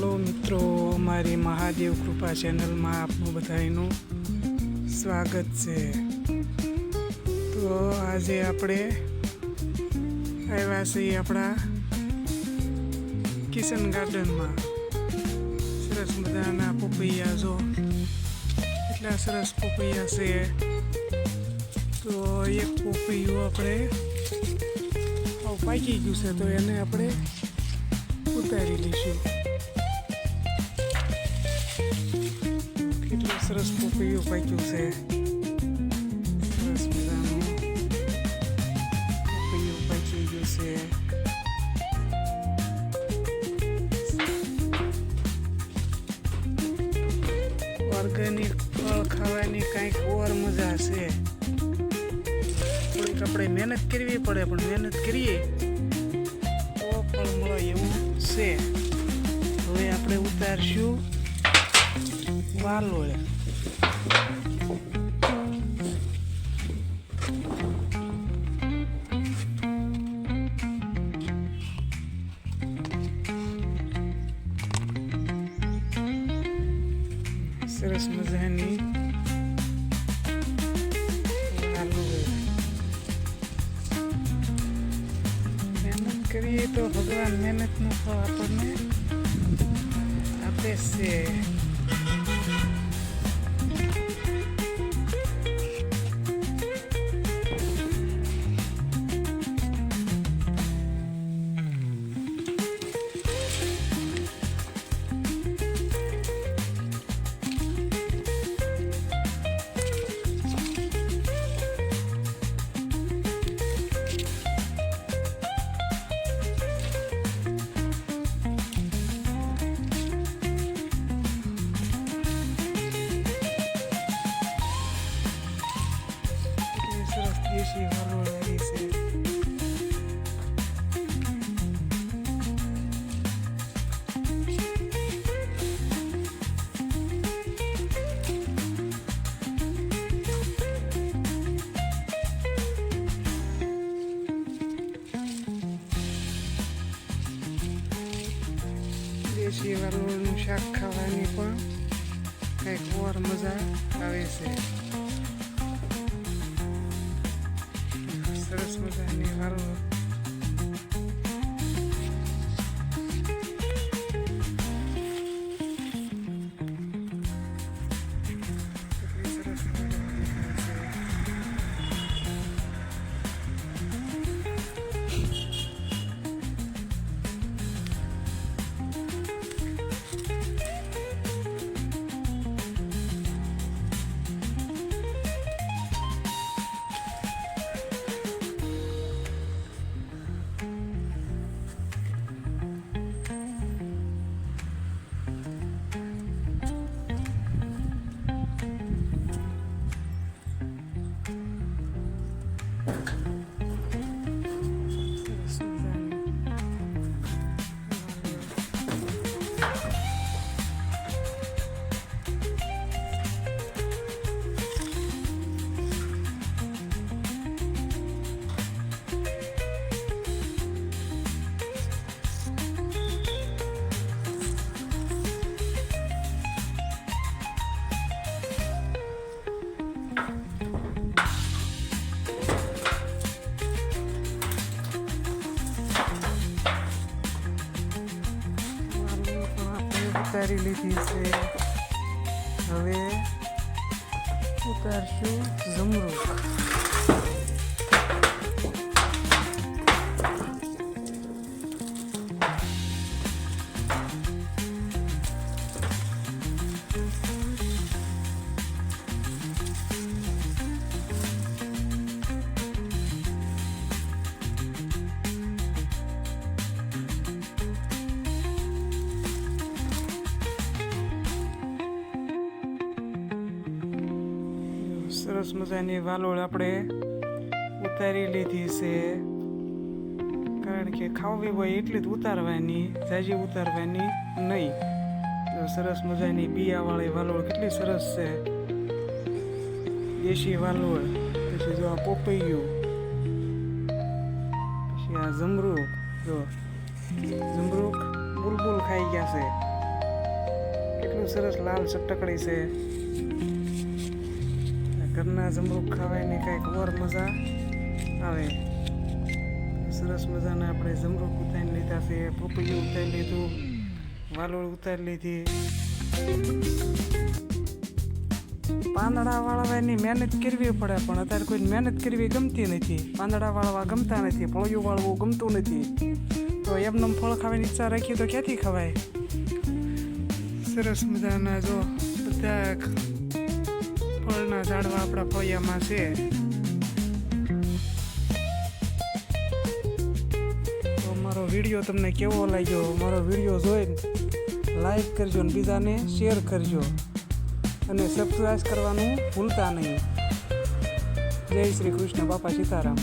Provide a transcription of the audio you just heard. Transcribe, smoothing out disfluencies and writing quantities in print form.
Hello મિત્રો, મારી મહાદેવ કૃપા ચેનલમાં આપનું બધાનું સ્વાગત છે. તો આજે આપણે આવ્યા છીએ આપણા કિચન ગાર્ડનમાં. સરસ મજાના પપૈયા, જો એટલા સરસ પપૈયા છે. તો એક પપૈયું આપણે પાકી ગયું છે, તો એને આપણે ઉતારી લઈશું. કેટલું સરસ પપૈયું પાક્યું છે. સરસ મજાનું પપૈયું પાકી ગયું છે. ઓર્ગેનિક ફળ ખાવાની કંઈક ઓર મજા છે. થોડીક આપણે મહેનત કરવી પડે, પણ મહેનત કરીએ તો ફળ મળે એવું છે. હવે આપણે ઉતારશું વાલોળ. સરસ મજાની મહેનત કરીએ તો ભગવાન મહેનતનું ફળ આપણને આપે છે. સરસ દેશી વાલોળ આવી છે. દેશી વાલોળનું શાક ખાવાની પણ કંઈક ઓર મજા આવે છે. સરસ મજાની વાલોળ. કેટલી સરસ વાલોળ દેખાય છે. ઉતારી લીધી છે. હવે ઉતારશું જમરૂખ. સરસ મજાની વાલોળ આપણે ઉતારી લીધી છે. કારણ કે ખાવી હોય એટલી જ ઉતારવાની, જાજી ઉતારવાની નહીં. સરસ મજાની બિયાવાળી વાલોળ કેટલી સરસ છે. દેશી વાલોળ. પછી જો આ પોપૈયું, પછી આ જમરૂખ. જો જમરૂખ બુલબુલ ખાઈ ગયા છે. કેટલું સરસ લાલ ચટકડી છે. ઘરના જમરૂખ ખાવાની કંઈક ઓર મજા આવે. સરસ મજાના આપણે જમરૂખ ઉતારી લીધા છે, પપૈયું ઉતારી લીધું, વાલોળ ઉતારી લીધી. પાંદડા વાળવાની મહેનત કરવી પડે, પણ અત્યારે કોઈ મહેનત કરવી ગમતી નથી. પાંદડા વાળવા ગમતા નથી, ફળિયું વાળવું ગમતું નથી. તો એમને ફળ ખાવાની ઈચ્છા રાખીએ તો ક્યાંથી ખવાય? સરસ મજાના જો બધા ફળના ઝાડવા આપણા ફળિયામાં છે. તો મારો વિડીયો તમને કેવો લાગ્યો? મારો વિડીયો જોઈને લાઈક કરજો અને બીજાને શેર કરજો અને સબસ્ક્રાઇબ કરવાનું ભૂલતા નહીં. જય શ્રી કૃષ્ણ. બાપા સીતારામ.